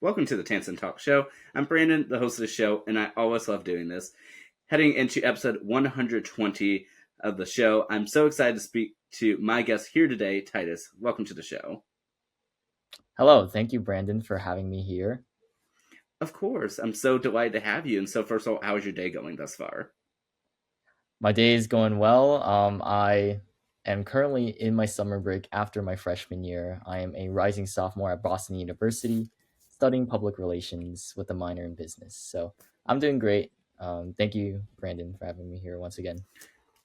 Welcome to the Tansson Talks show. I'm Brandon, the host of the show, and I always love doing this. Heading into episode 120 of the show, I'm so excited to speak to my guest here today, Titus. Welcome to the show. Hello, thank you, Brandon, for having me here. Of course, I'm so delighted to have you. And so, first of all, how is your day going thus far? My day is going well. I am currently in my summer break after my freshman year. I am a rising sophomore at Boston University, studying public relations with a minor in business. So I'm doing great. Thank you, Brandon, for having me here once again.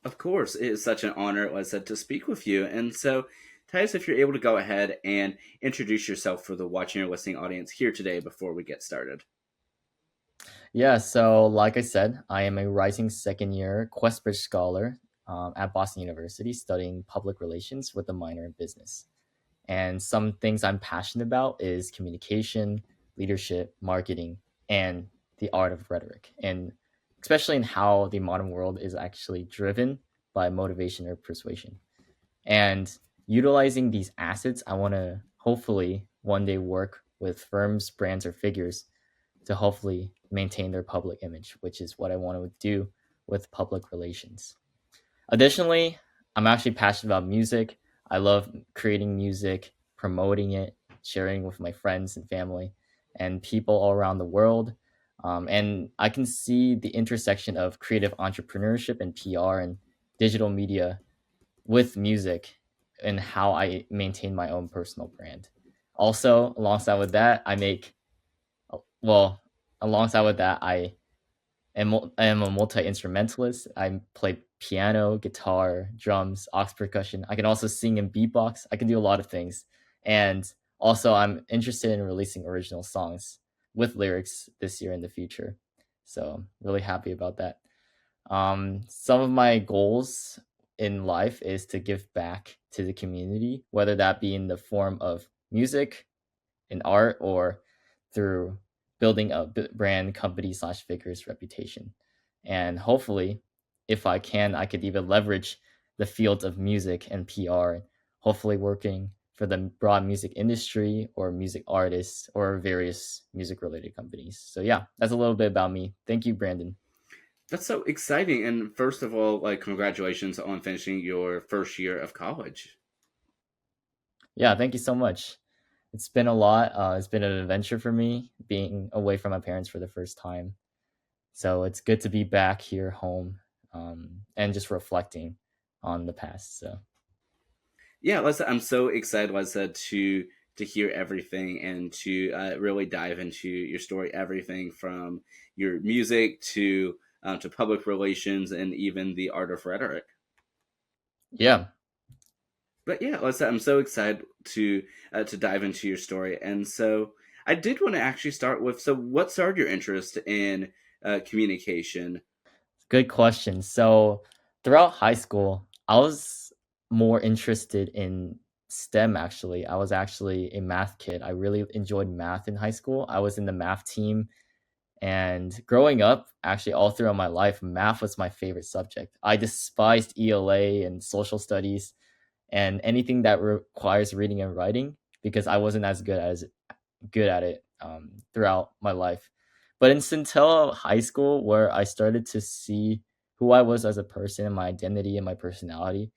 Of course, it is such an honor, as I said, to speak with you. And so, Titus, if you're able to go ahead and introduce yourself for the watching or listening audience here today before we get started. Yeah, so like I said, I am a rising second year Questbridge scholar at Boston University, studying public relations with a minor in business. And some things I'm passionate about is communication, leadership, marketing, and the art of rhetoric. And especially in how the modern world is actually driven by motivation or persuasion. And utilizing these assets, I want to hopefully one day work with firms, brands, or figures to hopefully maintain their public image, which is what I want to do with public relations. Additionally, I'm actually passionate about music. I love creating music, promoting it, sharing with my friends and family and people all around the world. And I can see the intersection of creative entrepreneurship and PR and digital media with music and how I maintain my own personal brand. Also, alongside with that, well, alongside with that, I am a multi instrumentalist. I play piano, guitar, drums, aux percussion. I can also sing and beatbox. I can do a lot of things. And also, I'm interested in releasing original songs with lyrics this year in the future. So, really happy about that. Some of my goals in life is to give back to the community, whether that be in the form of music, in art, or through building a brand company slash figure's reputation. And hopefully, if I can, I could even leverage the fields of music and PR, hopefully working for the broad music industry or music artists or various music related companies. So yeah, that's a little bit about me. Thank you, Brandon. That's so exciting. And first of all, congratulations on finishing your first year of college. Yeah, thank you so much. It's been a lot. It's been an adventure for me being away from my parents for the first time. So it's good to be back here home, and just reflecting on the past. So Yeah, I'm so excited, like I said, to hear everything and to really dive into your story, everything from your music to public relations and even the art of rhetoric. yeah, But yeah, like I said, I'm so excited to dive into your story, and so I did want to actually start with, so what started your interest in communication? good question. So throughout high school, I was more interested in STEM actually. I was actually a math kid. I really enjoyed math in high school. I was in the math team. And growing up, actually, all throughout my life, math was my favorite subject. I despised ELA and social studies and anything that requires reading and writing because I wasn't as good at it throughout my life. But until high school, where I started to see who I was as a person and my identity and my personality,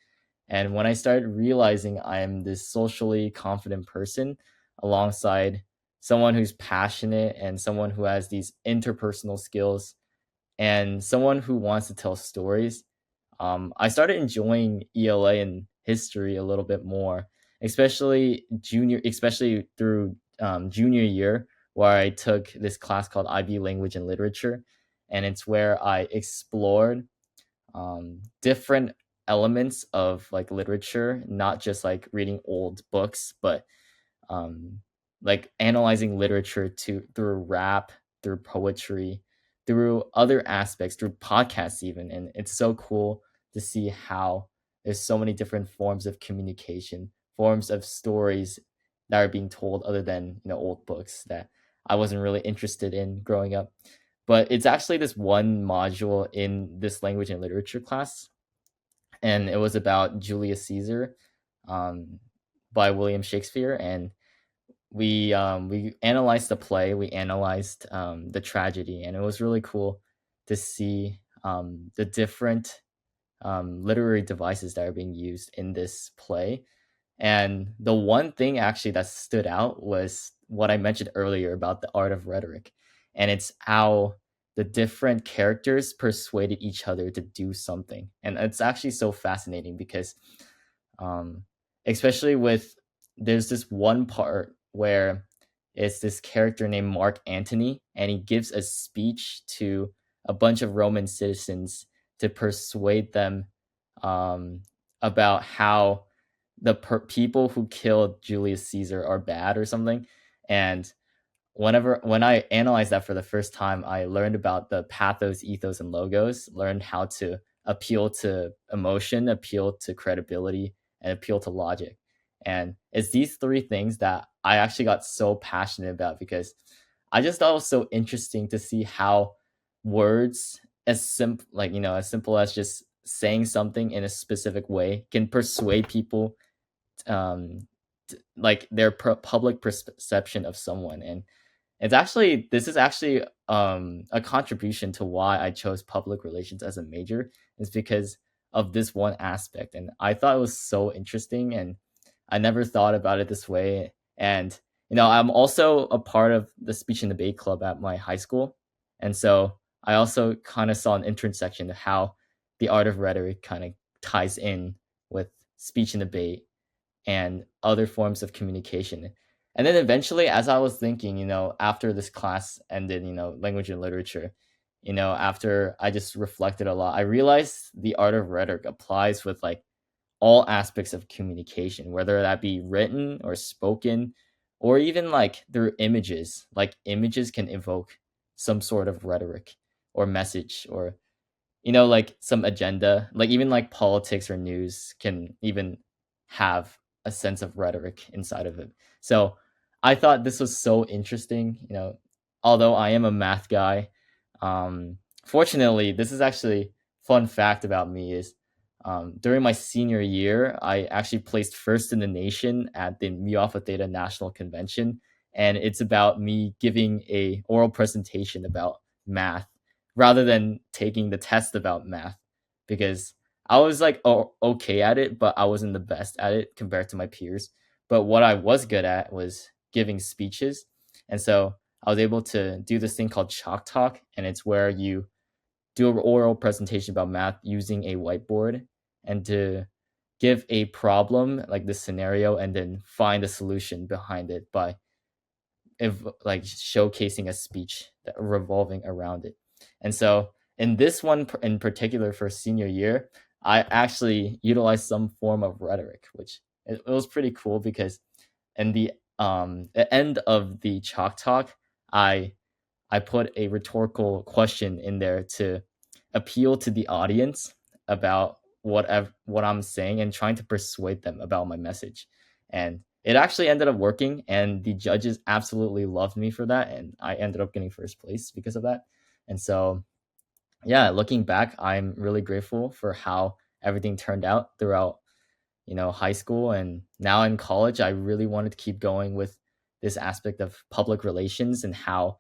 and when I started realizing I'm this socially confident person alongside someone who's passionate and someone who has these interpersonal skills and someone who wants to tell stories, I started enjoying ELA and history a little bit more, especially through junior year, where I took this class called IB Language and Literature, and it's where I explored different elements of like literature, not just like reading old books, but um, like analyzing literature through rap, through poetry, through other aspects, through podcasts even. And it's so cool to see how there's so many different forms of communication, forms of stories that are being told other than old books that I wasn't really interested in growing up. But it's actually this one module in this language and literature class, and it was about Julius Caesar, um, by William Shakespeare. And we analyzed the play, we analyzed the tragedy, and it was really cool to see the different literary devices that are being used in this play. And the one thing actually that stood out was what I mentioned earlier about the art of rhetoric. And it's how the different characters persuaded each other to do something. And it's actually so fascinating because, um, especially with, there's this one part where it's this character named Mark Antony, and he gives a speech to a bunch of Roman citizens to persuade them um, about how the people who killed Julius Caesar are bad or something. And when I analyzed that for the first time, I learned about the pathos, ethos, and logos, learned how to appeal to emotion, appeal to credibility, and appeal to logic. And it's these three things that I actually got so passionate about because I just thought it was so interesting to see how words, as simple, like, as simple as just saying something in a specific way, can persuade people, um like their public perception of someone. And this is actually a contribution to why I chose public relations as a major, is because of this one aspect. And I thought it was so interesting, and I never thought about it this way. And I'm also a part of the speech and debate club at my high school, and so I also kind of saw an intersection of how the art of rhetoric kind of ties in with speech and debate and other forms of communication. And then eventually, as I was thinking, after this class ended, language and literature, after I just reflected a lot, I realized the art of rhetoric applies with like all aspects of communication, whether that be written or spoken, or even like through images. Like images can evoke some sort of rhetoric or message, or like some agenda. Like even like politics or news can even have a sense of rhetoric inside of it. So I thought this was so interesting. Although I am a math guy, fortunately, this is actually fun fact about me is, during my senior year, I actually placed first in the nation at the Mu Alpha Theta National Convention, and it's about me giving a oral presentation about math rather than taking the test about math, because I was like okay at it, but I wasn't the best at it compared to my peers. But what I was good at was giving speeches. And so I was able to do this thing called Chalk Talk, and it's where you do an oral presentation about math using a whiteboard, and to give a problem like this scenario and then find a solution behind it by like showcasing a speech that revolving around it. And so in this one in particular for senior year, I actually utilized some form of rhetoric, which it was pretty cool because in the end of the chalk talk, I I put a rhetorical question in there to appeal to the audience about what I'm saying and trying to persuade them about my message. And it actually ended up working, and the judges absolutely loved me for that, and I ended up getting first place because of that. And so, yeah, looking back, I'm really grateful for how everything turned out throughout high school, and now in college. I really wanted to keep going with this aspect of public relations and how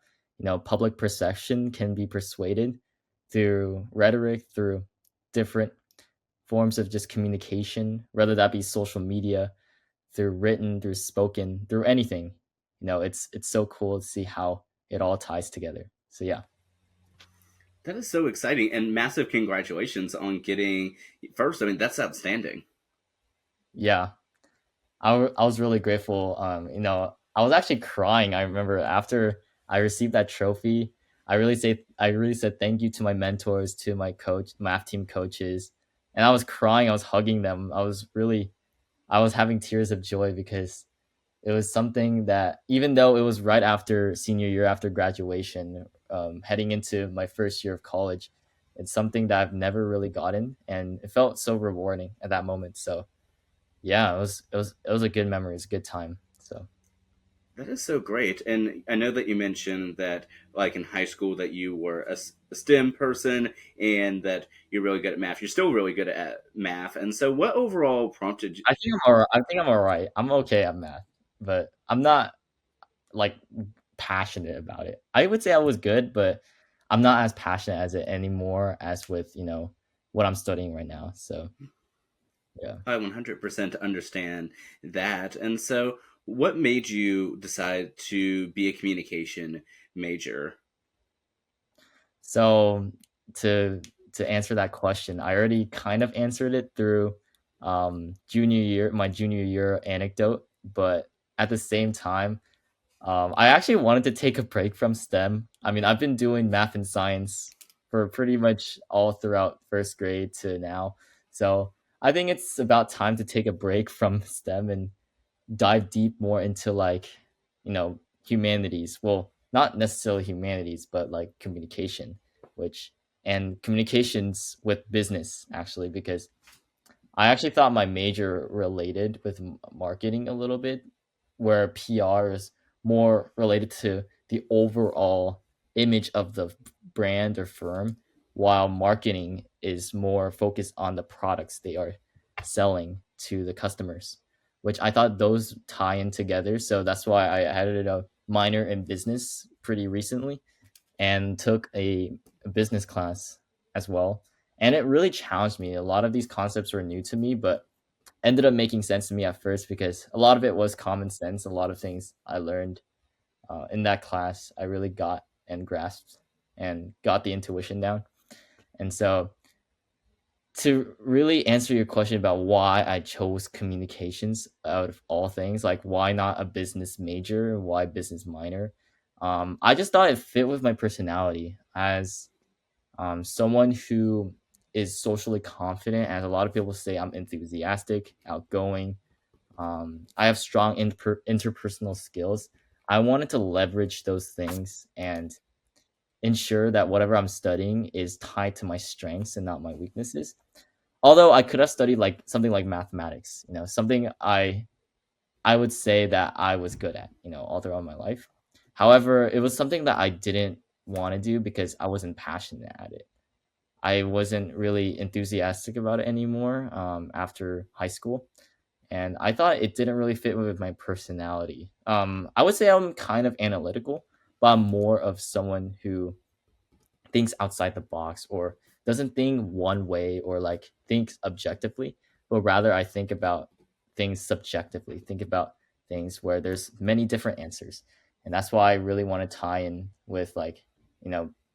public perception can be persuaded through rhetoric, through different forms of just communication, whether that be social media, through written, through spoken, through anything. It's so cool to see how it all ties together. So yeah. That is so exciting, and massive congratulations on getting first. I mean, that's outstanding. Yeah, I was really grateful. I was actually crying. I remember after I received that trophy, I really said thank you to my mentors, to my coach, math team coaches, and I was crying. I was hugging them. I was having tears of joy because it was something that, even though it was right after senior year, after graduation, heading into my first year of college, it's something that I've never really gotten, and it felt so rewarding at that moment. So yeah, it was a good memory. It's a good time. So That is so great. And I know that you mentioned that, like in high school, that you were a STEM person and that you're really good at math. You're still really good at math. And so, what overall prompted you? I think I'm alright. I'm okay at math, but I'm not. like passionate about it. I would say I was good, but I'm not as passionate as it anymore as with what I'm studying right now. So yeah. I 100% understand that. And so, what made you decide to be a communication major? So to to answer that question, I already kind of answered it through my junior year anecdote, but at the same time, I actually wanted to take a break from STEM. I mean, I've been doing math and science for pretty much all throughout first grade to now. So I think it's about time to take a break from STEM and dive deep more into like, humanities. Well, not necessarily humanities, but like communication, which and communications with business actually, because I actually thought my major related with marketing a little bit, where PR is more related to the overall image of the brand or firm, while marketing is more focused on the products they are selling to the customers, which I thought those tie in together. So that's why I added a minor in business pretty recently and took a business class as well. And it really challenged me. A lot of these concepts were new to me, but ended up making sense to me at first because a lot of it was common sense. A lot of things I learned in that class, I really got and grasped and got the intuition down. And so, to really answer your question about why I chose communications out of all things, like why not a business major, why business minor, I just thought it fit with my personality as someone who is socially confident. As a lot of people say, I'm enthusiastic, outgoing. I have strong interpersonal skills. I wanted to leverage those things and ensure that whatever I'm studying is tied to my strengths and not my weaknesses. Although I could have studied like something like mathematics, something I would say that I was good at, all throughout my life. However, it was something that I didn't want to do because I wasn't passionate at it. I wasn't really enthusiastic about it anymore after high school, and I thought it didn't really fit with my personality. I would say I'm kind of analytical, but I'm more of someone who thinks outside the box or doesn't think one way or like thinks objectively, but rather I think about things subjectively, think about things where there's many different answers. And that's why I really want to tie in with like,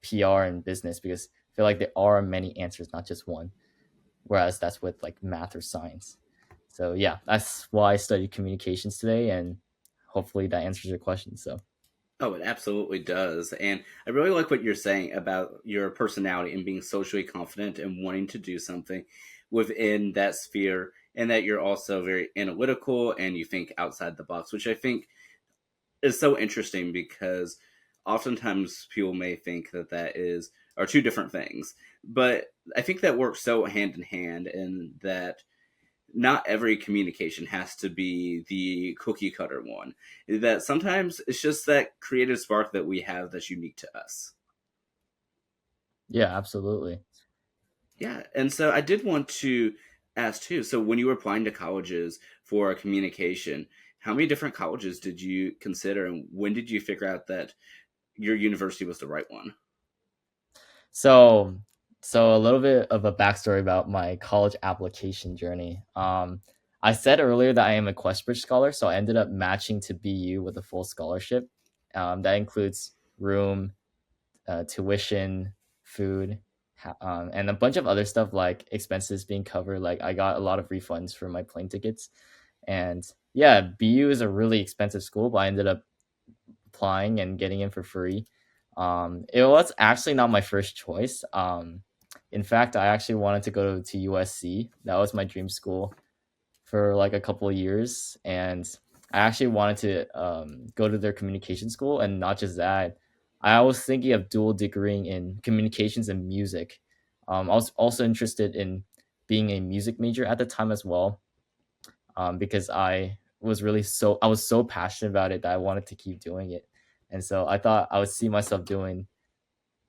PR and business because I feel like there are many answers, not just one. Whereas that's with like math or science. So yeah, that's why I studied communications today and hopefully that answers your question. So Oh, it absolutely does. And I really like what you're saying about your personality and being socially confident and wanting to do something within that sphere, and that you're also very analytical and you think outside the box, which I think is so interesting because oftentimes people may think that that is are two different things. But I think that works so hand in hand, and that not every communication has to be the cookie cutter one. That sometimes it's just that creative spark that we have that's unique to us. yeah, absolutely. Yeah, and so I did want to ask too. So when you were applying to colleges for communication, how many different colleges did you consider, and when did you figure out that your university was the right one? So, so a little bit of a backstory about my college application journey. I said earlier that I am a Questbridge scholar, so I ended up matching to BU with a full scholarship. That includes room, tuition, food, and a bunch of other stuff like expenses being covered. Like I got a lot of refunds for my plane tickets, and yeah, BU is a really expensive school, but I ended up applying and getting in for free. It was actually not my first choice. In fact, I actually wanted to go to USC. That was my dream school for like a couple of years, and I actually wanted to go to their communication school. And not just that, I was thinking of dual degreeing in communications and music. I was also interested in being a music major at the time as well, because I was so passionate about it that I wanted to keep doing it, and so I thought I would see myself doing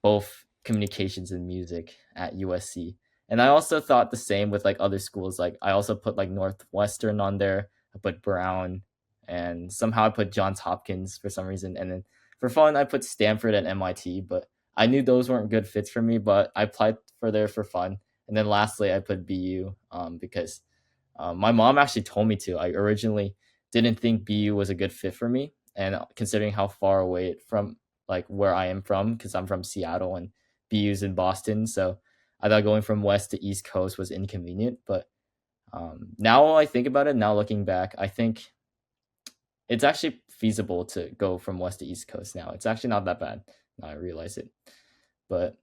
both communications and music at USC. And I also thought the same with like other schools. Like I also put like Northwestern on there. I put Brown. and somehow I put Johns Hopkins for some reason, and then for fun I put Stanford and MIT, but I knew those weren't good fits for me, but I applied for there for fun. And then lastly, I put BU because my mom actually told me to. I originally didn't think BU was a good fit for me, and considering how far away from like where I am from, because I'm from Seattle and BU's in Boston, so I thought going from west to east coast was inconvenient. But now I think about it, now looking back, I think it's actually feasible to go from west to east coast now. It's actually not that bad. Now I realize it. But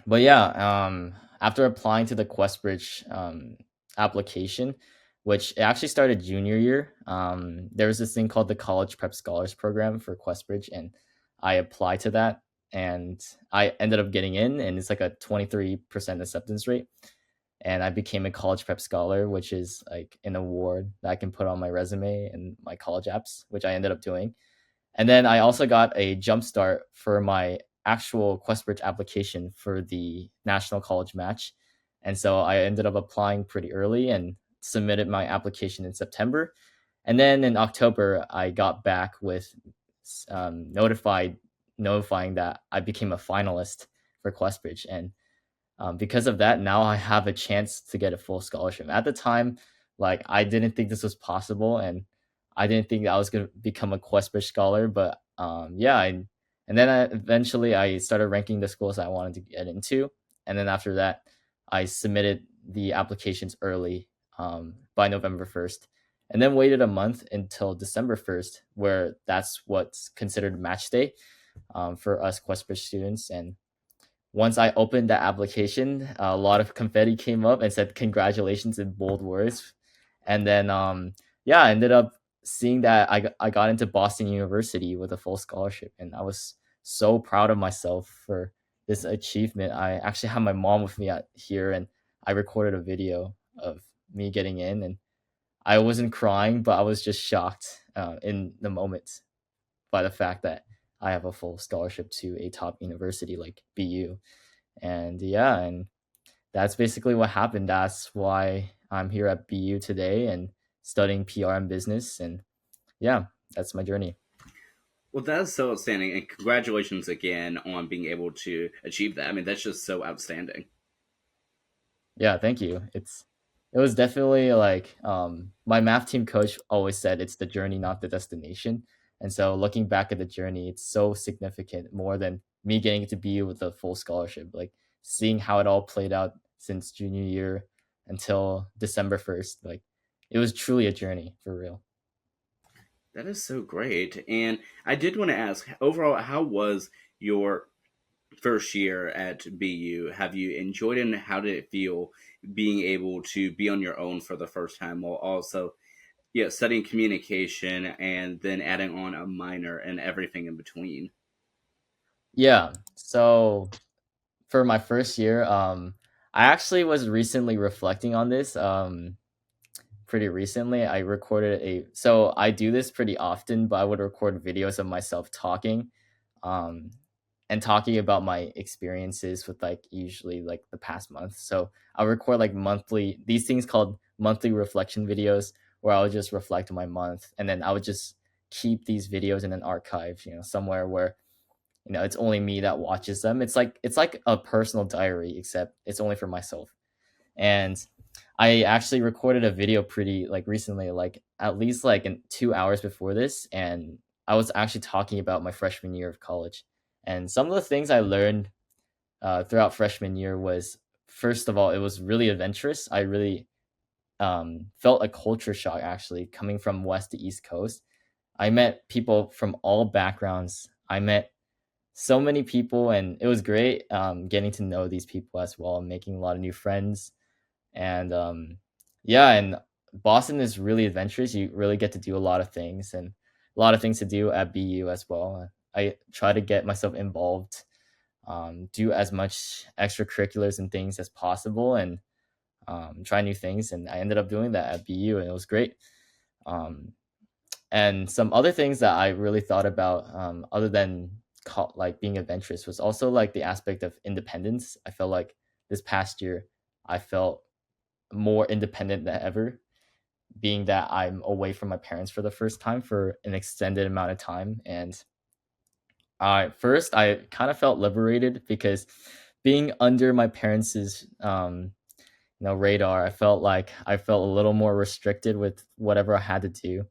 yeah, after applying to the Questbridge application, which it actually started junior year, there was this thing called the College Prep Scholars Program for Questbridge, and I applied to that, and I ended up getting in, and it's like a 23% acceptance rate. And I became a college prep scholar, which is like an award that I can put on my resume and my college apps, which I ended up doing. And then I also got a jump start for my actual Questbridge application for the national college match. And so I ended up applying pretty early and submitted my application in September. And then in October, I got back with notifying that I became a finalist for Questbridge. And because of that, now I have a chance to get a full scholarship. At the time, like I didn't think this was possible, and I didn't think I was gonna become a Questbridge scholar. But yeah, and then eventually I started ranking the schools I wanted to get into, and then after that, I submitted the applications early by November 1st, and then waited a month until December 1st, where that's what's considered match day for us Questbridge students. And once I opened that application, a lot of confetti came up and said congratulations in bold words. And then yeah, I ended up seeing that I got into Boston University with a full scholarship, and I was so proud of myself for this achievement. I actually had my mom with me here, and I recorded a video of me getting in, and I wasn't crying, but I was just shocked in the moment by the fact that I have a full scholarship to a top university like BU. And yeah, and that's basically what happened. That's why I'm here at BU today and studying PR and business. And yeah, that's my journey. Well, that's so outstanding, and congratulations again on being able to achieve that. I mean, that's just so outstanding. Yeah, thank you. It was definitely like my math team coach always said it's the journey, not the destination. And so looking back at the journey, it's so significant more than me getting to be with a full scholarship. Like seeing how it all played out since junior year until December 1st. Like it was truly a journey for real. That is so great. And I did want to ask, overall, how was your first year at BU? Have you enjoyed it, and how did it feel being able to be on your own for the first time while also, yeah, studying communication and then adding on a minor and everything in between? Yeah. So for my first year, I actually was recently reflecting on this. Pretty recently I recorded a so I do this pretty often, but I would record videos of myself talking um and talking about my experiences with like usually like the past month. So I'll record like monthly these things called monthly reflection videos where I would just reflect on my month, and then I would just keep these videos in an archive, somewhere where it's only me that watches them. It's like a personal diary, except it's only for myself. And I actually recorded a video pretty like recently, like at least like in 2 hours before this, and I was actually talking about my freshman year of college. And some of the things I learned throughout freshman year was, first of all, it was really adventurous. I really felt a culture shock actually coming from west to east coast. I met people from all backgrounds. I met so many people, and it was great getting to know these people as well and making a lot of new friends. And yeah, and Boston is really adventurous. You really get to do a lot of things, and a lot of things to do at BU as well. I try to get myself involved, do as much extracurriculars and things as possible, and try new things. And I ended up doing that at BU, and it was great. Um, and some other things that I really thought about, other than like being adventurous, was also like the aspect of independence. I felt like this past year, I felt more independent than ever. being that I'm away from my parents for the first time for an extended amount of time. And first, I kind of felt liberated because being under my parents' radar, I felt a little more restricted with whatever I had to do.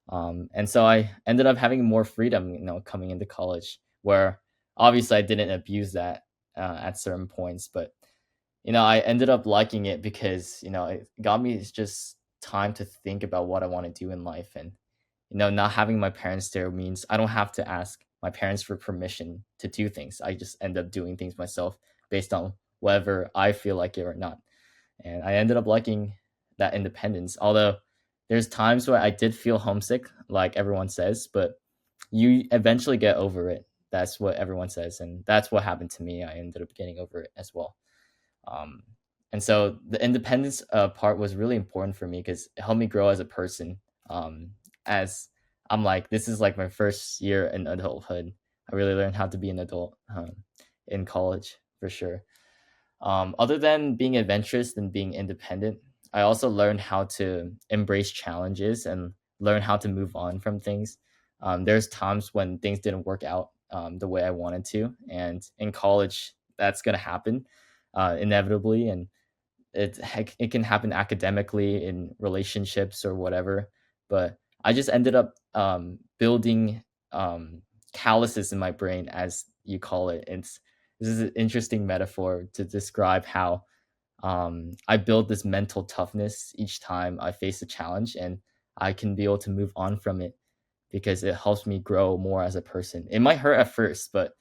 And so I ended up having more freedom, coming into college, where obviously I didn't abuse that at certain points, but I ended up liking it because it got me just time to think about what I want to do in life. And not having my parents there means I don't have to ask my parents for permission to do things. I just end up doing things myself based on whether I feel like it or not. And I ended up liking that independence. Although there's times where I did feel homesick, like everyone says, but you eventually get over it. That's what everyone says, and that's what happened to me. I ended up getting over it as well. Um, and so the independence part was really important for me because it helped me grow as a person. As I'm like, this is like my first year in adulthood. I really learned how to be an adult in college for sure. Other than being adventurous and being independent, I also learned how to embrace challenges and learn how to move on from things. There's times when things didn't work out the way I wanted to, and in college, that's gonna happen inevitably, and it can happen academically in relationships or whatever. But I just ended up building calluses in my brain, as you call it. This is an interesting metaphor to describe how I build this mental toughness each time I face a challenge, and I can be able to move on from it because it helps me grow more as a person. It might hurt at first, but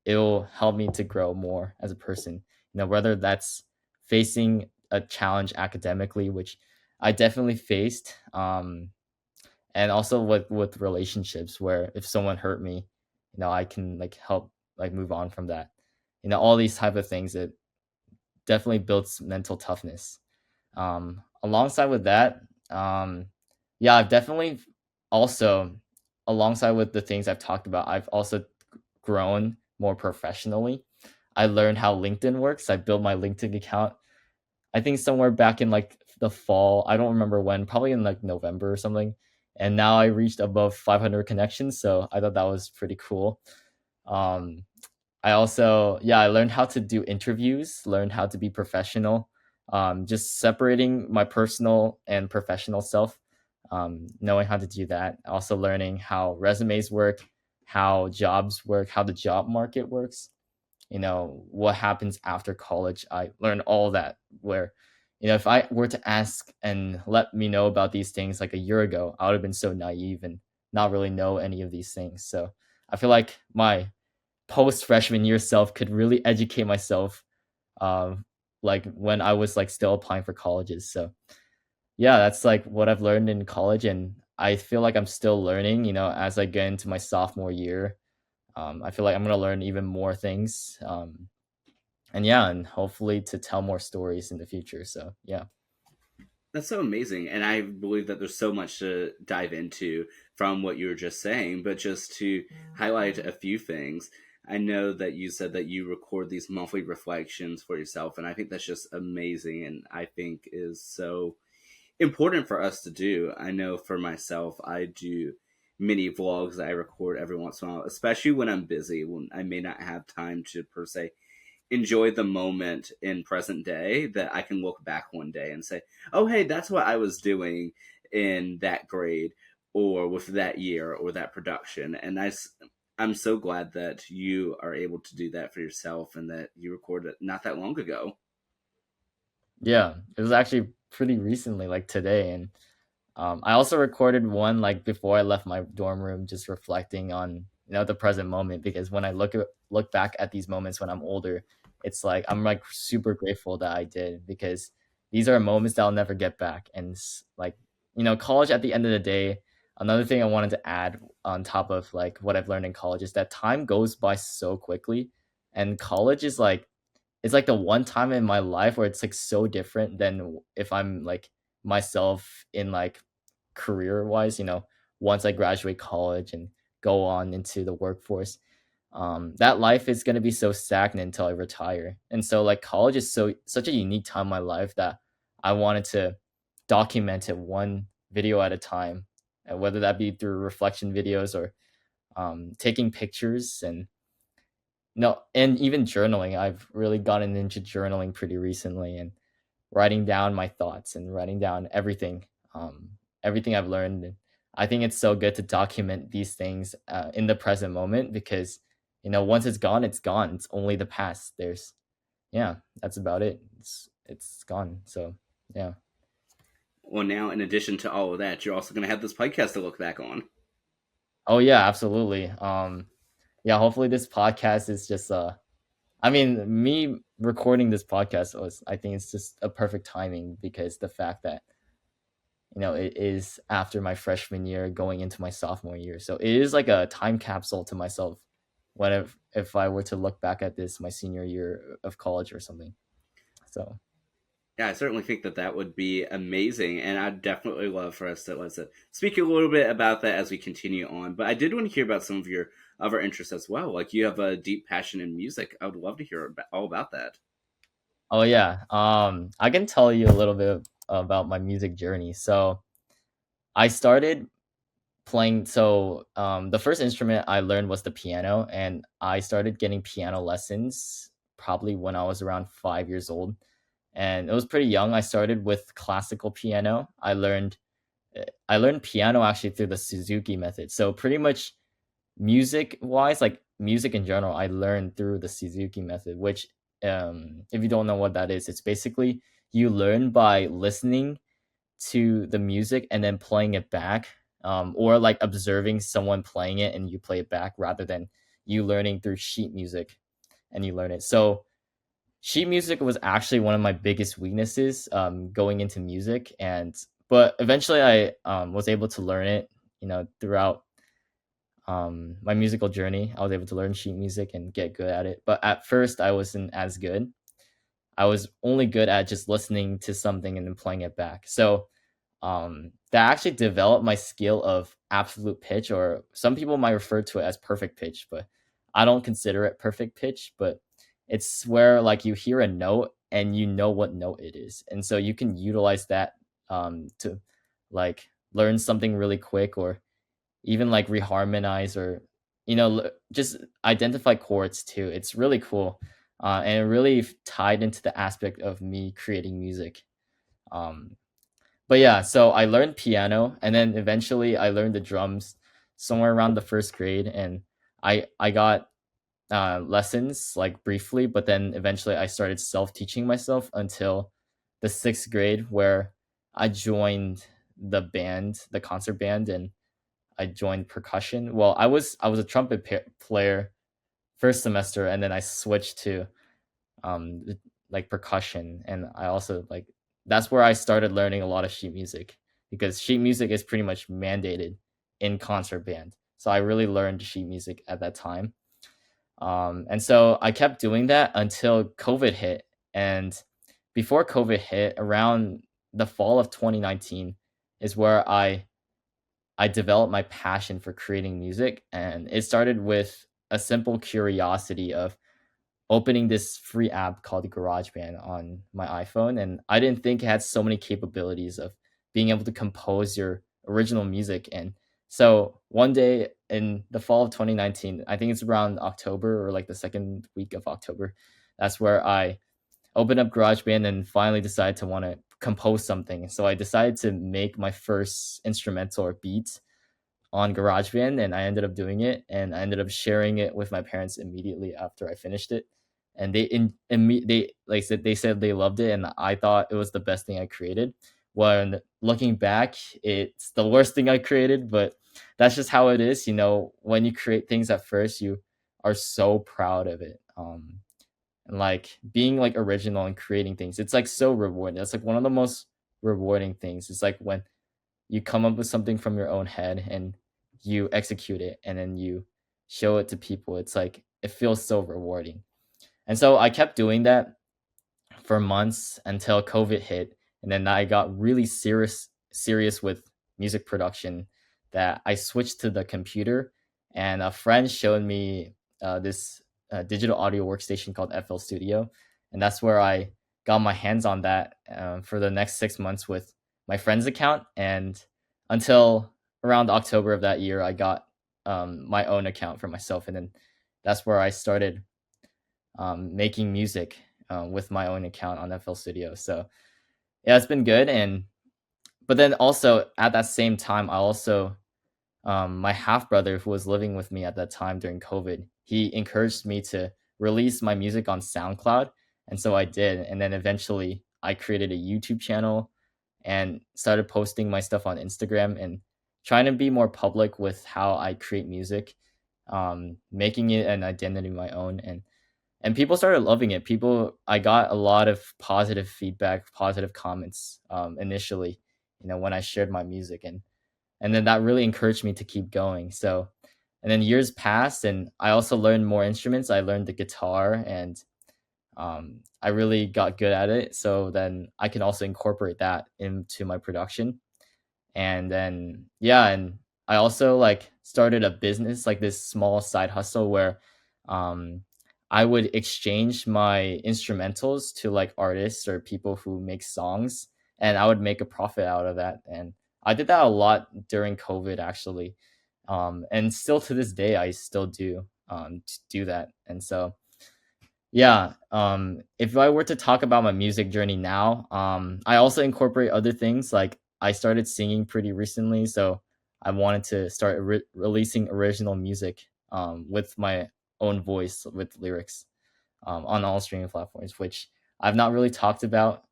it'll help me to grow more as a person. Whether that's facing a challenge academically, which I definitely faced, and also with relationships, where if someone hurt me, I can like help like move on from that. All these type of things, it definitely builds mental toughness. Alongside with that, yeah, I've definitely also, alongside with the things I've talked about, I've also grown more professionally. I learned how LinkedIn works. I built my LinkedIn account, I think somewhere back in like the fall. I don't remember when, probably in like November or something. And now I reached above 500 connections. So I thought that was pretty cool. Um, I also, yeah, I learned how to do interviews, learned how to be professional, just separating my personal and professional self, knowing how to do that. Also learning how resumes work, how jobs work, how the job market works, what happens after college. I learned all that, where if I were to ask and let me know about these things like a year ago, I would have been so naive and not really know any of these things. So I feel like my post freshman year self could really educate myself, um, like when I was like still applying for colleges. So yeah, that's like what I've learned in college, and I feel like I'm still learning. As I get into my sophomore year, I feel like I'm gonna learn even more things. And yeah, and hopefully to tell more stories in the future. So yeah. That's so amazing. And I believe that there's so much to dive into from what you were just saying, but just to highlight a few things. I know that you said that you record these monthly reflections for yourself, and I think that's just amazing, and I think is so important for us to do. I know for myself, I do mini vlogs that I record every once in a while, especially when I'm busy, when I may not have time to per se enjoy the moment in present day, that I can look back one day and say, oh, hey, that's what I was doing in that grade or with that year or that production. And I'm so glad that you are able to do that for yourself and that you recorded it not that long ago. Yeah, it was actually pretty recently, like today. And I also recorded one like before I left my dorm room, just reflecting on the present moment. Because when I look back at these moments when I'm older, it's like I'm like super grateful that I did, because these are moments that I'll never get back. And like college at the end of the day. Another thing I wanted to add on top of like what I've learned in college is that time goes by so quickly, and college is like it's like the one time in my life where it's like so different than if I'm like myself in like career wise, once I graduate college and go on into the workforce. That life is going to be so stagnant until I retire. And so like college is such a unique time in my life that I wanted to document it one video at a time, whether that be through reflection videos or taking pictures and no, and even journaling. I've really gotten into journaling pretty recently and writing down my thoughts and writing down um, everything I've learned. And I think it's so good to document these things in the present moment because once it's gone, it's gone. It's only the past. Yeah, that's about it. It's gone. So yeah. Well, now in addition to all of that, you're also going to have this podcast to look back on. Oh yeah, absolutely. Yeah, hopefully this podcast is just I mean, me recording this podcast was, I think it's just a perfect timing because the fact that it is after my freshman year going into my sophomore year. So it is like a time capsule to myself when if I were to look back at this my senior year of college or something. So, Yeah, I certainly think that that would be amazing, and I'd definitely love for us to let's speak a little bit about that as we continue on. But I did want to hear about some of your other interests as well. Like you have a deep passion in music. I would love to hear all about that. oh yeah, I can tell you a little bit about my music journey. So, I started playing the first instrument I learned was the piano, and I started getting piano lessons probably when I was around 5 years old, and it was pretty young. I started with classical piano. I learned piano actually through the Suzuki method. So pretty much music wise, like music in general, I learned through the Suzuki method, which if you don't know what that is, it's basically you learn by listening to the music and then playing it back, or like observing someone playing it and you play it back rather than you learning through sheet music and you learn it. So sheet music was actually one of my biggest weaknesses going into music, and but eventually I was able to learn it. Throughout my musical journey, I was able to learn sheet music and get good at it. But at first, I wasn't as good. I was only good at just listening to something and then playing it back. So that actually developed my skill of absolute pitch, or some people might refer to it as perfect pitch, but I don't consider it perfect pitch. But it's where like you hear a note and you know what note it is, and so you can utilize that to like learn something really quick, or even like reharmonize, or just identify chords too. It's really cool, and it really tied into the aspect of me creating music. Um, but yeah, so I learned piano, and then eventually I learned the drums somewhere around the first grade, and I got lessons like briefly, but then eventually I started self teaching myself until the sixth grade, where I joined the band, the concert band, and I joined percussion. Well, I was a trumpet player first semester, and then I switched to like percussion, and I also like that's where I started learning a lot of sheet music because sheet music is pretty much mandated in concert band. So I really learned sheet music at that time. And so I kept doing that until COVID hit. And before COVID hit, around the fall of 2019, is where I developed my passion for creating music. And it started with a simple curiosity of opening this free app called GarageBand on my iPhone. And I didn't think it had so many capabilities of being able to compose your original music. And so one day in the fall of 2019, I think it's around October or like the second week of October, that's where I opened up GarageBand and finally decided to want to compose something. So I decided to make my first instrumental or beat on GarageBand, and I ended up doing it, and I ended up sharing it with my parents immediately after I finished it. And they like said they said they loved it, and I thought it was the best thing I created. When looking back, it's the worst thing I created, but that's just how it is. When you create things at first, you are so proud of it. And like being like original and creating things, it's like so rewarding. That's like one of the most rewarding things. It's like when you come up with something from your own head and you execute it and then you show it to people. It's like it feels so rewarding. And so I kept doing that for months until COVID hit, and then I got really serious with music production, that I switched to the computer, and a friend showed me this digital audio workstation called FL Studio, and that's where I got my hands on that for the next 6 months with my friend's account. And until around October of that year, I got my own account for myself, and then that's where I started making music with my own account on FL Studio. So yeah, it's been good. And but then also at that same time, I also my half brother who was living with me at that time during COVID, he encouraged me to release my music on SoundCloud, and so I did. And then eventually, I created a YouTube channel and started posting my stuff on Instagram and trying to be more public with how I create music, making it an identity of my own. And people started loving it. People, I got a lot of positive feedback, positive comments initially, when I shared my music, and then that really encouraged me to keep going. So, and then years passed, and I also learned more instruments. I learned the guitar, and I really got good at it. So then I can also incorporate that into my production. And then yeah, and I also like started a business, like this small side hustle where um I would exchange my instrumentals to like artists or people who make songs, and I would make a profit out of that. And I did that a lot during COVID actually. And still to this day I still do do that. And so yeah, if I were to talk about my music journey now, I also incorporate other things. Like I started singing pretty recently, so I wanted to start releasing original music with my own voice with lyrics on all streaming platforms, which I've not really talked about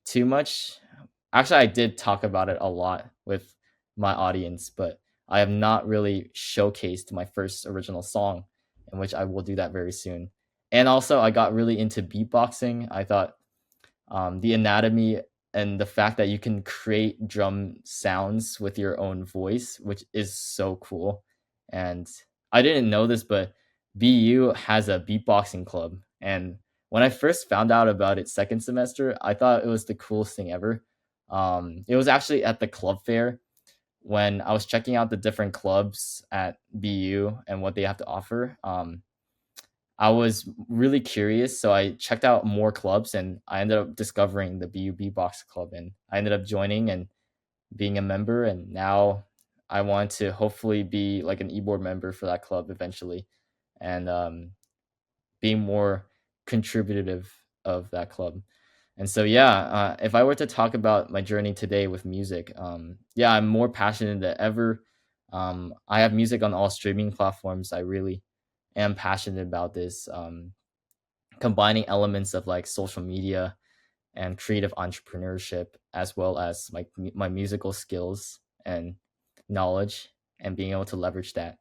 too much. Actually, I did talk about it a lot with my audience, but I have not really showcased my first original song, in which I will do that very soon. And also, I got really into beatboxing. I thought the anatomy and the fact that you can create drum sounds with your own voice, which is so cool. And I didn't know this, but BU has a beatboxing club. And when I first found out about it second semester, I thought it was the coolest thing ever. It was actually at the club fair when I was checking out the different clubs at BU and what they have to offer. I was really curious, so I checked out more clubs, and I ended up discovering the BUB Box Club, and I ended up joining and being a member, and now I want to hopefully be like an e-board member for that club eventually, and being more contributive of that club. And so yeah, if I were to talk about my journey today with music, yeah, I'm more passionate than ever. I have music on all streaming platforms. I really am passionate about this. Combining elements of like social media and creative entrepreneurship, as well as my musical skills and knowledge, and being able to leverage that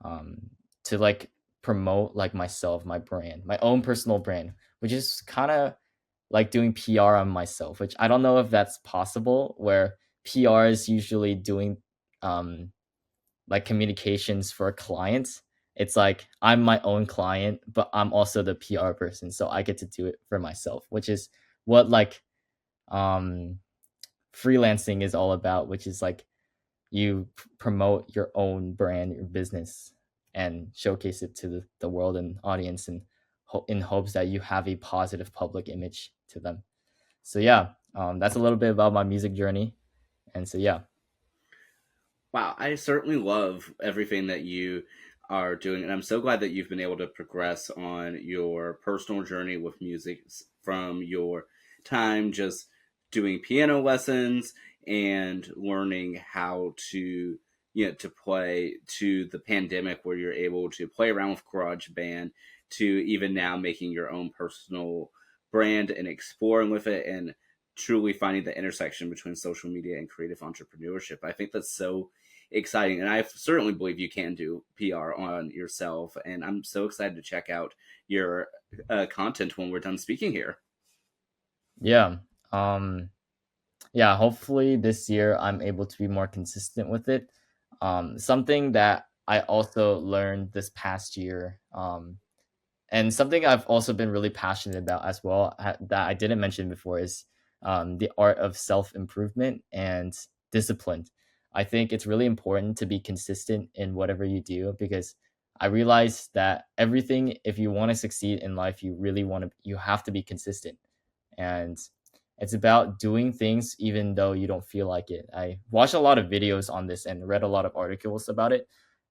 um, to like promote like myself, my brand, my own personal brand, which is kind of like doing PR on myself, which I don't know if that's possible, where PR is usually doing um, like communications for a client. It's like I'm my own client, but I'm also the PR person, so I get to do it for myself, which is what like um freelancing is all about, which is like you promote your own brand, your business, and showcase it to the world and audience, and in hopes that you have a positive public image to them. So yeah, that's a little bit about my music journey. And so yeah. Wow, I certainly love everything that you are doing, and I'm so glad that you've been able to progress on your personal journey with music from your time just doing piano lessons and learning how to to play, to the pandemic where you're able to play around with GarageBand, to even now making your own personal brand and exploring with it and truly finding the intersection between social media and creative entrepreneurship. I think that's so exciting, and I certainly believe you can do PR on yourself, and I'm so excited to check out your content when we're done speaking here. Yeah. Um yeah, hopefully this year I'm able to be more consistent with it. Something that I also learned this past year, and something I've also been really passionate about as well, that I didn't mention before, is the art of self improvement and discipline. I think it's really important to be consistent in whatever you do, because I realize that everything, if you want to succeed in life, you really want to, you have to be consistent. And It's about doing things even though you don't feel like it. I watched a lot of videos on this and read a lot of articles about it,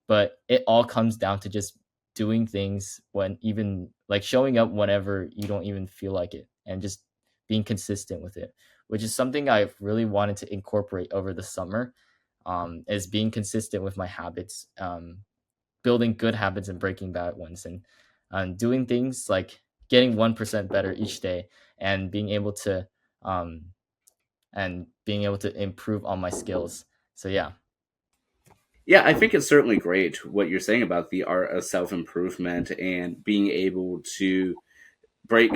but it all comes down to just doing things when even like showing up whenever you don't even feel like it and just being consistent with it, which is something I've really wanted to incorporate over the summer. Is being consistent with my habits, building good habits and breaking bad ones, and doing things like getting 1% better each day, and being able to um, improve on my skills. So yeah. Yeah, I think it's certainly great what you're saying about the art of self improvement and being able to break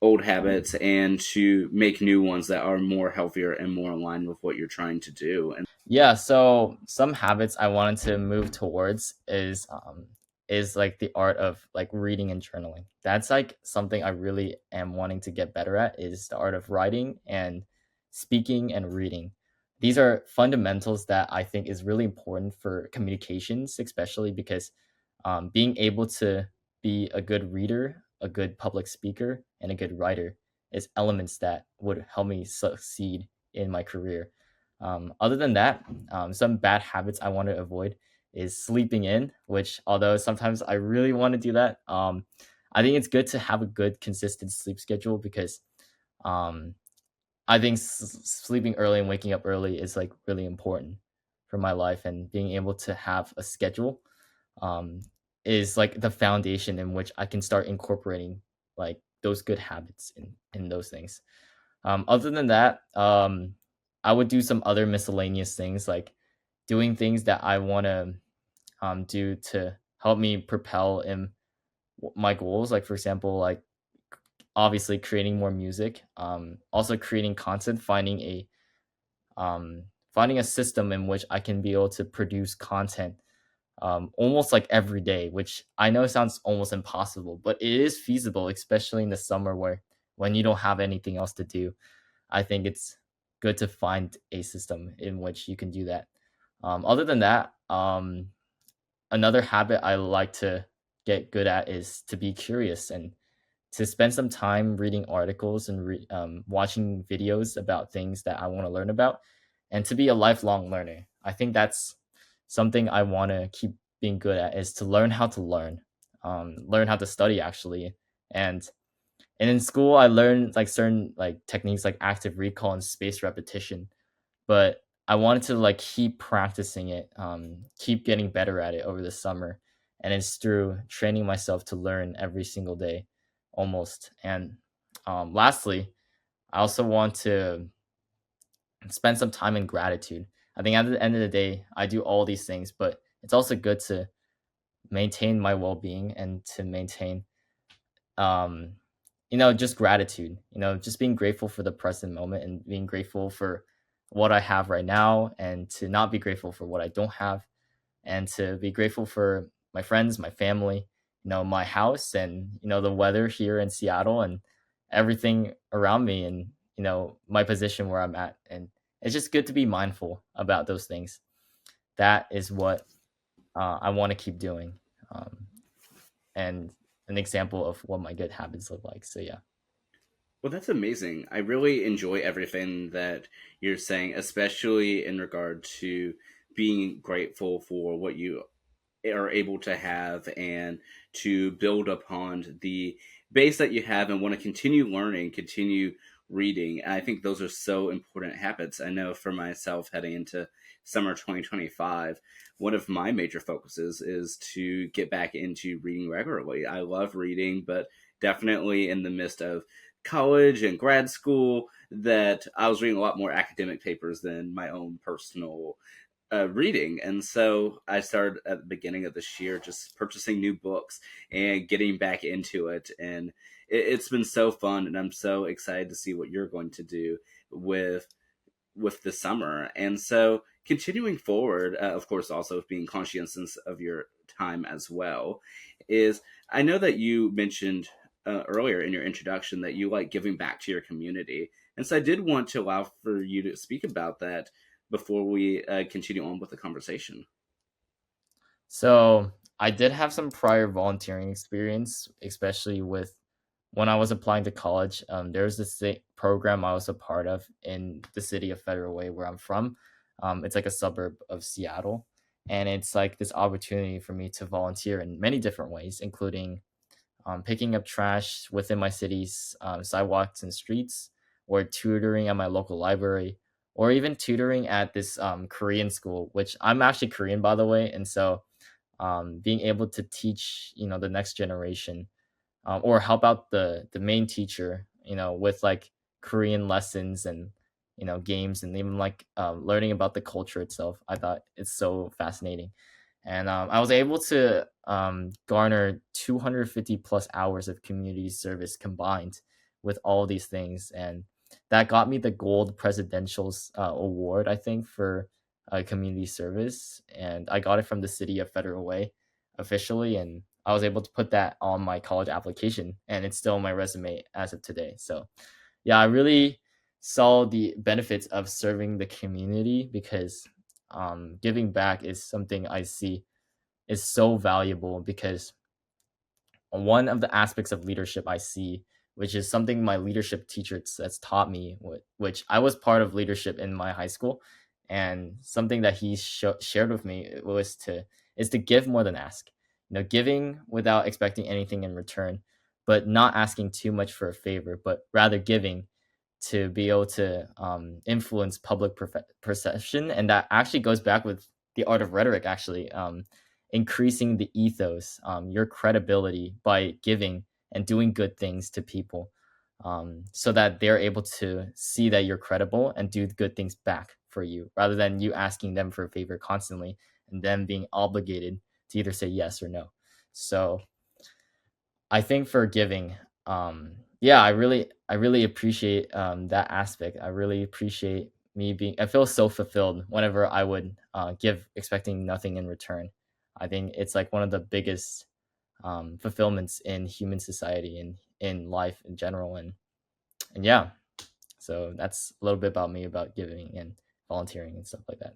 old habits and to make new ones that are more healthier and more aligned with what you're trying to do. And Yeah, so some habits I wanted to move towards is like the art of like reading and journaling. That's like something I really am wanting to get better at, is the art of writing and speaking and reading. These are fundamentals that I think is really important for communications, especially because being able to be a good reader, a good public speaker, and a good writer is elements that would help me succeed in my career. Other than that, some bad habits I want to avoid is sleeping in, which, although sometimes I really want to do that, I think it's good to have a good, consistent sleep schedule because um, I think sleeping early and waking up early is like really important for my life, and being able to have a schedule um, is like the foundation in which I can start incorporating like those good habits in those things. Other than that, I would do some other miscellaneous things like doing things that I want to do to help me propel in my goals. Like for example, like obviously creating more music, also creating content, finding a system in which I can be able to produce content almost like every day, which I know sounds almost impossible, but it is feasible, especially in the summer where when you don't have anything else to do. I think it's good to find a system in which you can do that. Other than that, another habit I like to get good at is to be curious and to spend some time reading articles and watching videos about things that I want to learn about, and to be a lifelong learner. I think that's something I want to keep being good at, is to learn how to learn how to study actually. And in school, I learned like certain like techniques like active recall and spaced repetition, but I wanted to like keep practicing it, keep getting better at it over the summer, and it's through training myself to learn every single day, almost. And lastly, I also want to spend some time in gratitude. I think at the end of the day, I do all these things, but it's also good to maintain my well-being and to maintain um just gratitude, just being grateful for the present moment and being grateful for what I have right now, and to not be grateful for what I don't have, and to be grateful for my friends, my family, my house, and the weather here in Seattle, and everything around me, and my position where I'm at. And it's just good to be mindful about those things. That is what I want to keep doing. And an example of what my good habits look like. So yeah. well, that's amazing. I really enjoy everything that you're saying, especially in regard to being grateful for what you are able to have and to build upon the base that you have and want to continue learning, continue reading. And I think those are so important habits. I know for myself heading into summer 2025, one of my major focuses is to get back into reading regularly. I love reading, but definitely in the midst of college and grad school that I was reading a lot more academic papers than my own personal reading. And so I started at the beginning of this year just purchasing new books and getting back into it. And it's been so fun. And I'm so excited to see what you're going to do with the summer. And so continuing forward, of course, also being conscientious of your time as well, is I know that you mentioned earlier in your introduction that you like giving back to your community. And so I did want to allow for you to speak about that before we continue on with the conversation. So I did have some prior volunteering experience, especially with when I was applying to college, there's this program I was a part of in the city of Federal Way where I'm from. It's like a suburb of Seattle, and it's like this opportunity for me to volunteer in many different ways, including picking up trash within my city's sidewalks and streets, or tutoring at my local library, or even tutoring at this Korean school, which I'm actually Korean, by the way. And so being able to teach, the next generation, or help out the main teacher, with like Korean lessons and games, and even like learning about the culture itself. I thought it's so fascinating, and I was able to garner 250 plus hours of community service combined with all these things, and that got me the gold presidential's award, I think, for community service, and I got it from the city of Federal Way officially, and I was able to put that on my college application, and it's still on my resume as of today. So yeah, I really saw the benefits of serving the community, because giving back is something I see is so valuable, because one of the aspects of leadership I see, which is something my leadership teacher has taught me, which I was part of leadership in my high school, and something that he shared with me was to give more than ask. Giving without expecting anything in return, but not asking too much for a favor, but rather giving to be able to influence public perception. And that actually goes back with the art of rhetoric, actually, increasing the ethos, your credibility by giving and doing good things to people, so that they're able to see that you're credible and do good things back for you, rather than you asking them for a favor constantly and them being obligated to either say yes or no. So I think for giving, yeah, I really appreciate that aspect. I really appreciate me being. I feel so fulfilled whenever I would give, expecting nothing in return. I think it's like one of the biggest fulfillments in human society and in life in general. And yeah, so that's a little bit about me, about giving and volunteering and stuff like that.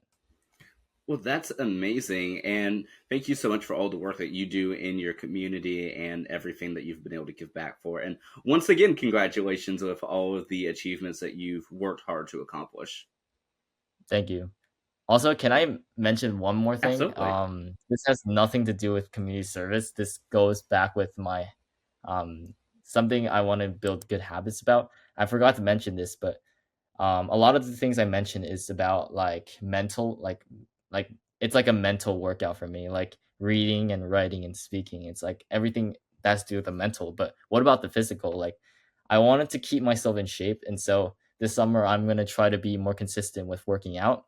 Well, that's amazing. And thank you so much for all the work that you do in your community and everything that you've been able to give back for. And once again, congratulations with all of the achievements that you've worked hard to accomplish. Thank you. Also, can I mention one more thing? Absolutely. This has nothing to do with community service. This goes back with my something I want to build good habits about. I forgot to mention this, but a lot of the things I mentioned is about like mental, like it's like a mental workout for me, like reading and writing and speaking. It's like everything that's to do with the mental. But what about the physical? Like I wanted to keep myself in shape, and so this summer I'm gonna try to be more consistent with working out.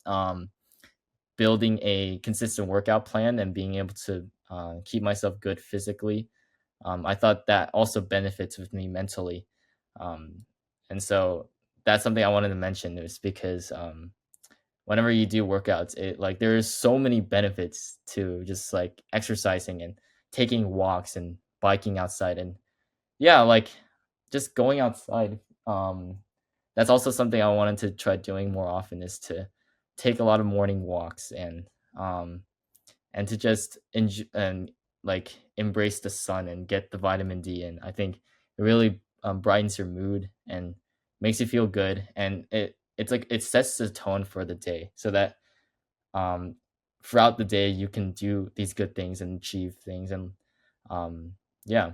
Building a consistent workout plan and being able to keep myself good physically. I thought that also benefits with me mentally. Um, and so that's something I wanted to mention, is because whenever you do workouts, it like there's so many benefits to just like exercising and taking walks and biking outside, and yeah, like just going outside. That's also something I wanted to try doing more often, is to take a lot of morning walks, um and to just enjoy and like embrace the sun and get the vitamin D in. I think it really brightens your mood and makes you feel good, and it's like it sets the tone for the day, so that um throughout the day you can do these good things and achieve things, and um yeah.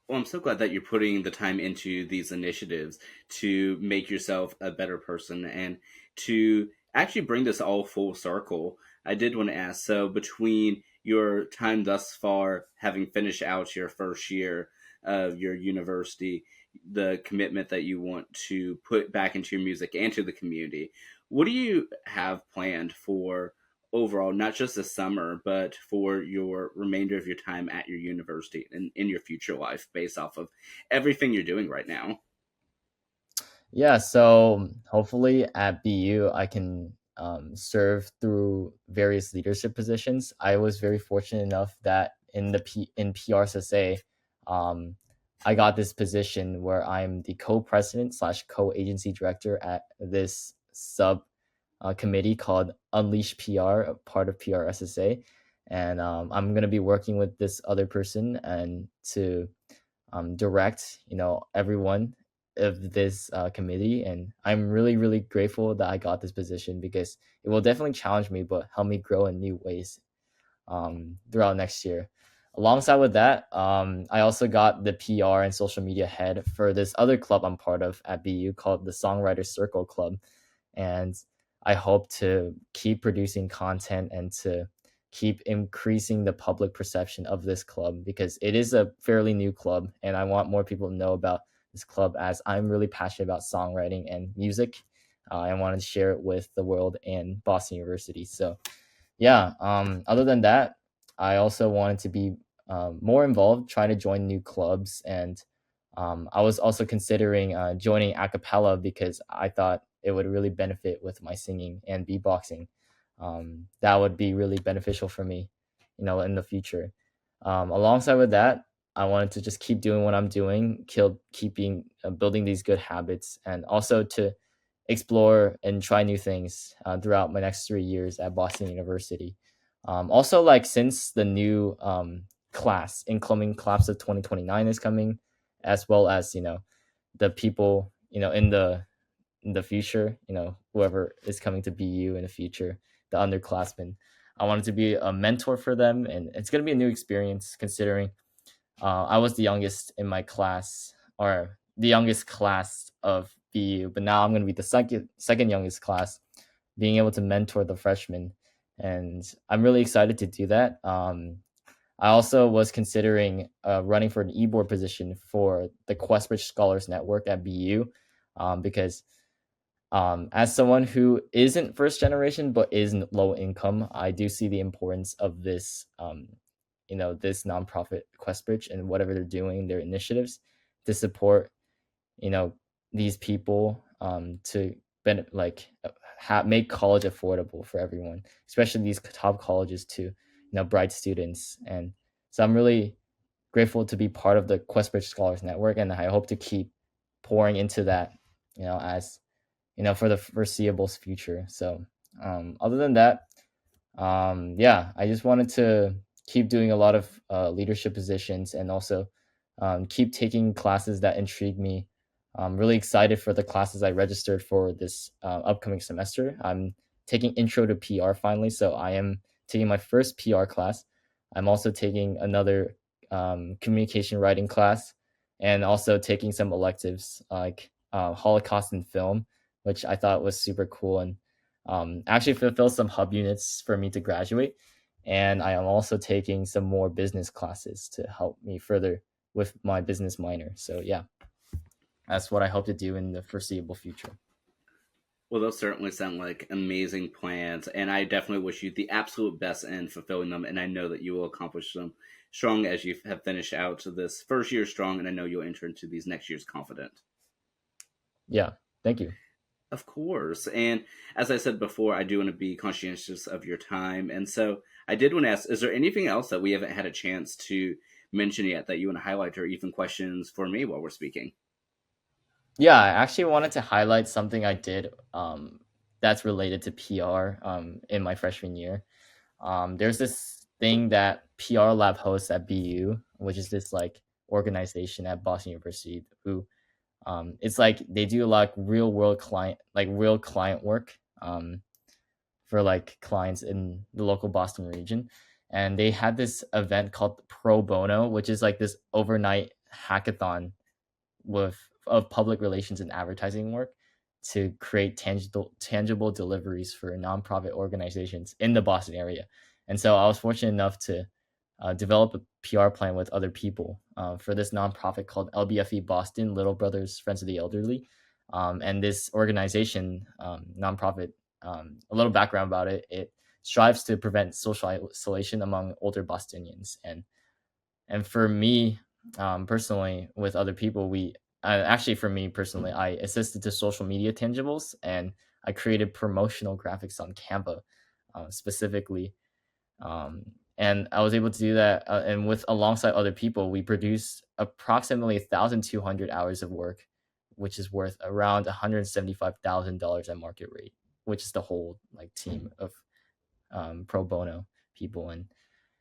Well, I'm so glad that you're putting the time into these initiatives to make yourself a better person and to actually bring this all full circle. I did want to ask, so between your time thus far, having finished out your first year of your university, the commitment that you want to put back into your music and to the community, what do you have planned for overall, not just this summer, but for your remainder of your time at your university and in your future life based off of everything you're doing right now? Yeah, so hopefully at BU, I can serve through various leadership positions. I was very fortunate enough that in PRSSA, um, I got this position where I'm the co-president slash co-agency director at this sub committee called Unleash PR, a part of PRSSA, and I'm gonna be working with this other person and to direct, everyone of this committee. And I'm really, really grateful that I got this position because it will definitely challenge me, but help me grow in new ways throughout next year. Alongside with that, I also got the PR and social media head for this other club I'm part of at BU called the Songwriter Circle Club. And I hope to keep producing content and to keep increasing the public perception of this club because it is a fairly new club and I want more people to know about this club as I'm really passionate about songwriting and music. I wanted to share it with the world and Boston University. So yeah, other than that, I also wanted to be more involved, try to join new clubs, and I was also considering joining a cappella because I thought it would really benefit with my singing and beatboxing. That would be really beneficial for me, in the future. Alongside with that, I wanted to just keep doing what I'm doing, keeping building these good habits, and also to explore and try new things throughout my next 3 years at Boston University. Also, like since the new incoming class of 2029 is coming, as well as the people in the future, whoever is coming to BU in the future, the underclassmen. I wanted to be a mentor for them, and it's gonna be a new experience considering I was the youngest in my class, or the youngest class of BU, but now I'm going to be the second youngest class, being able to mentor the freshmen, and I'm really excited to do that. I also was considering running for an e-board position for the Questbridge Scholars Network at BU, because as someone who isn't first generation but is low income, I do see the importance of this nonprofit Questbridge and whatever they're doing, their initiatives to support, you know, these people to make college affordable for everyone, especially these top colleges to bright students. And so I'm really grateful to be part of the Questbridge Scholars Network, and I hope to keep pouring into that, as for the foreseeable future. So, other than that, yeah, I just wanted to keep doing a lot of leadership positions and also keep taking classes that intrigue me. I'm really excited for the classes I registered for this upcoming semester. I'm taking Intro to PR finally, so I am taking my first PR class. I'm also taking another communication writing class and also taking some electives like Holocaust and film, which I thought was super cool and actually fulfill some hub units for me to graduate. And I am also taking some more business classes to help me further with my business minor. So yeah, that's what I hope to do in the foreseeable future. Well, those certainly sound like amazing plans, and I definitely wish you the absolute best in fulfilling them. And I know that you will accomplish them strong as you have finished out this first year strong, and I know you'll enter into these next years confident. Yeah, thank you. Of course. And as I said before, I do want to be conscientious of your time. And so I did want to ask, is there anything else that we haven't had a chance to mention yet that you want to highlight, or even questions for me while we're speaking? Yeah, I actually wanted to highlight something I did that's related to PR in my freshman year. There's this thing that PR Lab hosts at BU, which is this like organization at Boston University who it's like they do like real client work for like clients in the local Boston region. And they had this event called Pro Bono, which is like this overnight hackathon with of public relations and advertising work to create tangible deliveries for nonprofit organizations in the Boston area. And so I was fortunate enough to develop a PR plan with other people for this nonprofit called LBFE Boston, Little Brothers Friends of the Elderly. And this organization, nonprofit, a little background about it, it strives to prevent social isolation among older Bostonians. And for me, personally, with other people, actually, for me personally, I assisted to social media tangibles and I created promotional graphics on Canva, specifically. Um, and I was able to do that, and with alongside other people, we produced approximately 1,200 hours of work, which is worth around $175,000 at market rate, which is the whole like team of pro bono people.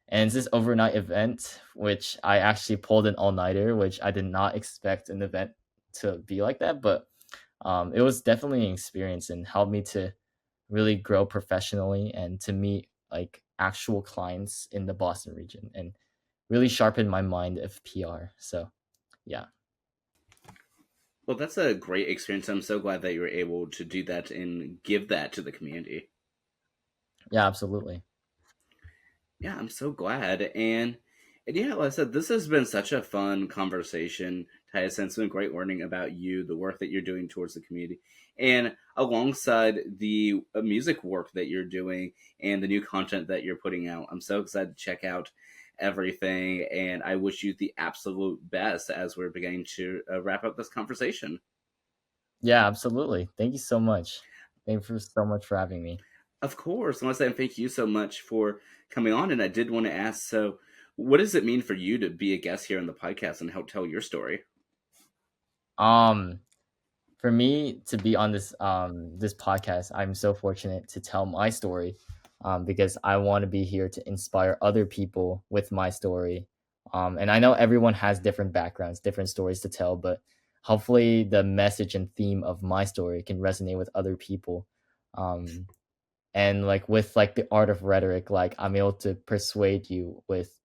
And it's this overnight event, which I actually pulled an all nighter, which I did not expect an event to be like that. But it was definitely an experience and helped me to really grow professionally and to meet like actual clients in the Boston region and really sharpen my mind of PR. So yeah, Well, that's a great experience. I'm so glad that you were able to do that and give that to the community. yeah, absolutely. Yeah, I'm so glad. And yeah, like I said, this has been such a fun conversation, Titus. And it's been great learning about you, the work that you're doing towards the community, and alongside the music work that you're doing and the new content that you're putting out. I'm so excited to check out everything, and I wish you the absolute best as we're beginning to wrap up this conversation. Yeah, absolutely. Thank you so much. Thank you so much for having me. Of course. I want to say thank you so much for coming on. And I did want to ask, so what does it mean for you to be a guest here on the podcast and help tell your story? Um, for me to be on this podcast, I'm so fortunate to tell my story, because I want to be here to inspire other people with my story. And I know everyone has different backgrounds, different stories to tell, but hopefully the message and theme of my story can resonate with other people. Um, and like with like the art of rhetoric, like I'm able to persuade you with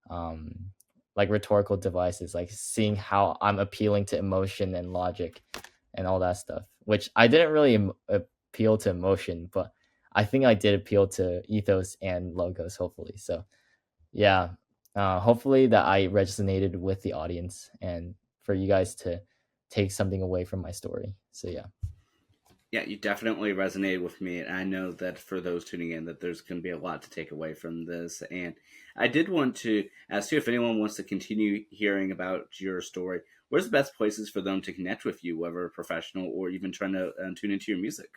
um like rhetorical devices, like seeing how I'm appealing to emotion and logic and all that stuff, which I didn't really appeal to emotion, but I think I did appeal to ethos and logos, hopefully. So yeah, hopefully that I resonated with the audience and for you guys to take something away from my story. So yeah. Yeah, you definitely resonated with me. And I know that for those tuning in, that there's going to be a lot to take away from this. And I did want to ask you if anyone wants to continue hearing about your story, where's the best places for them to connect with you, whether professional or even trying to tune into your music?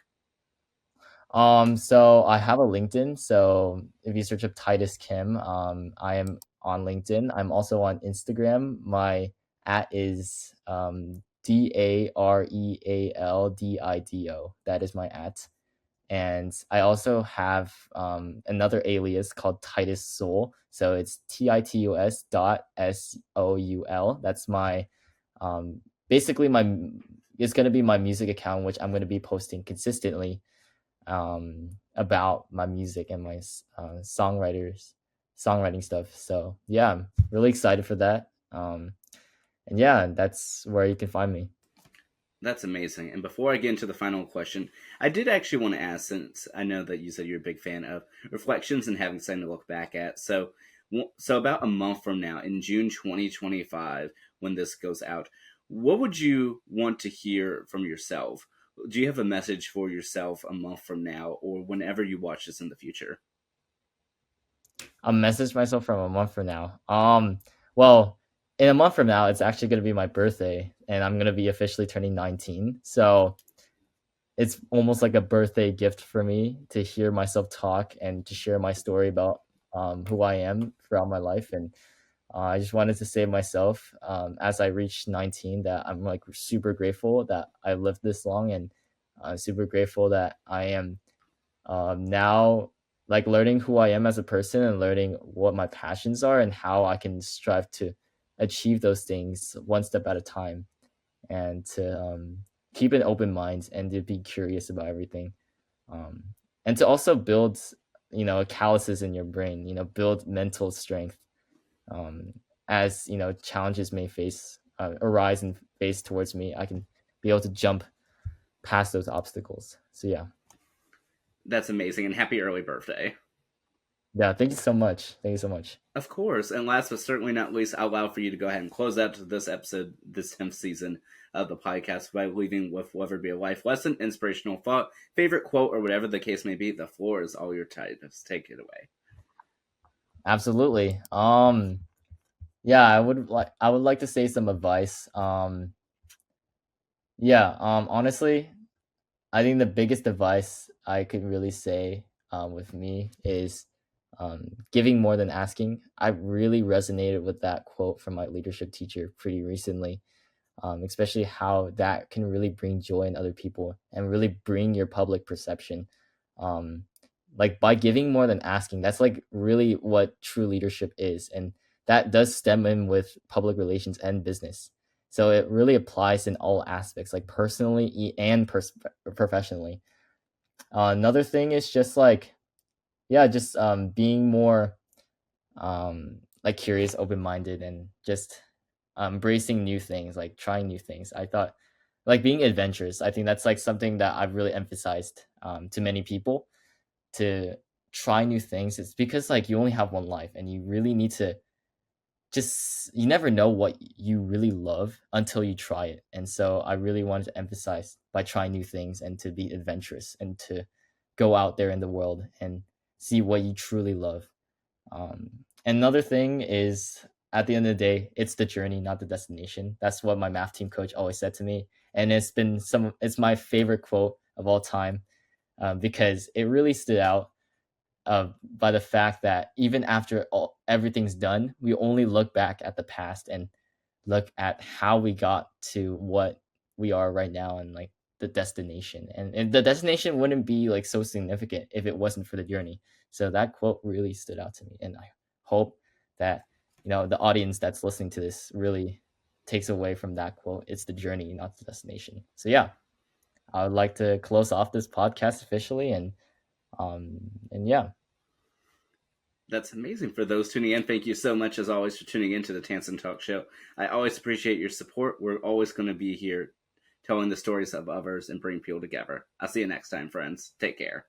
So I have a LinkedIn. So if you search up Titus Kim, I am on LinkedIn. I'm also on Instagram. My at is DAREALDIDO. That is my at. And I also have another alias called Titus Soul. So it's TITUS.SOUL. That's my basically my it's gonna be my music account, which I'm gonna be posting consistently about my music and my songwriting stuff. So yeah, I'm really excited for that. And yeah, that's where you can find me. That's amazing. And before I get into the final question, I did actually want to ask, since I know that you said you're a big fan of reflections and having something to look back at. So about a month from now, in June 2025, when this goes out, what would you want to hear from yourself? Do you have a message for yourself a month from now, or whenever you watch this in the future? I'll message myself from a month from now. Well, in a month from now, it's actually gonna be my birthday, and I'm gonna be officially turning 19. So it's almost like a birthday gift for me to hear myself talk and to share my story about who I am throughout my life. And I just wanted to say myself, as I reached 19, that I'm like super grateful that I lived this long, and I'm super grateful that I am now like learning who I am as a person and learning what my passions are and how I can strive to achieve those things one step at a time, and to keep an open mind and to be curious about everything, um, and to also build calluses in your brain, build mental strength, um, as challenges may face arise and face towards me. I can be able to jump past those obstacles. So yeah. That's amazing, and happy early birthday. Yeah, thank you so much. Thank you so much. Of course. And last but certainly not least, I'll allow for you to go ahead and close out this episode, this 10th season of the podcast, by leaving with whatever be a life lesson, inspirational thought, favorite quote, or whatever the case may be. The floor is all your Titus. Take it away. Absolutely. Yeah, I would like to say some advice. Yeah, honestly, I think the biggest advice I could really say with me is giving more than asking. I really resonated with that quote from my leadership teacher pretty recently, especially how that can really bring joy in other people and really bring your public perception. Um, like by giving more than asking. That's like really what true leadership is, and that does stem in with public relations and business. So it really applies in all aspects, like personally and professionally. Another thing is just like, yeah, just being more like curious, open minded, and just embracing new things, like trying new things. I thought like being adventurous. I think that's like something that I've really emphasized to many people, to try new things. It's because like you only have one life, and you really need to just, you never know what you really love until you try it. And so I really wanted to emphasize by trying new things and to be adventurous and to go out there in the world and see what you truly love. Another thing is, at the end of the day, it's the journey, not the destination. That's what my math team coach always said to me, and it's my favorite quote of all time, because it really stood out by the fact that even after everything's done, we only look back at the past and look at how we got to what we are right now, and like the destination. And the destination wouldn't be like so significant if it wasn't for the journey. So that quote really stood out to me. And I hope that, the audience that's listening to this really takes away from that quote. It's the journey, not the destination. So yeah, I would like to close off this podcast officially, and yeah. That's amazing. For those tuning in, thank you so much, as always, for tuning in to the Tansson Talk Show. I always appreciate your support. We're always going to be here telling the stories of others and bring people together. I'll see you next time, friends. Take care.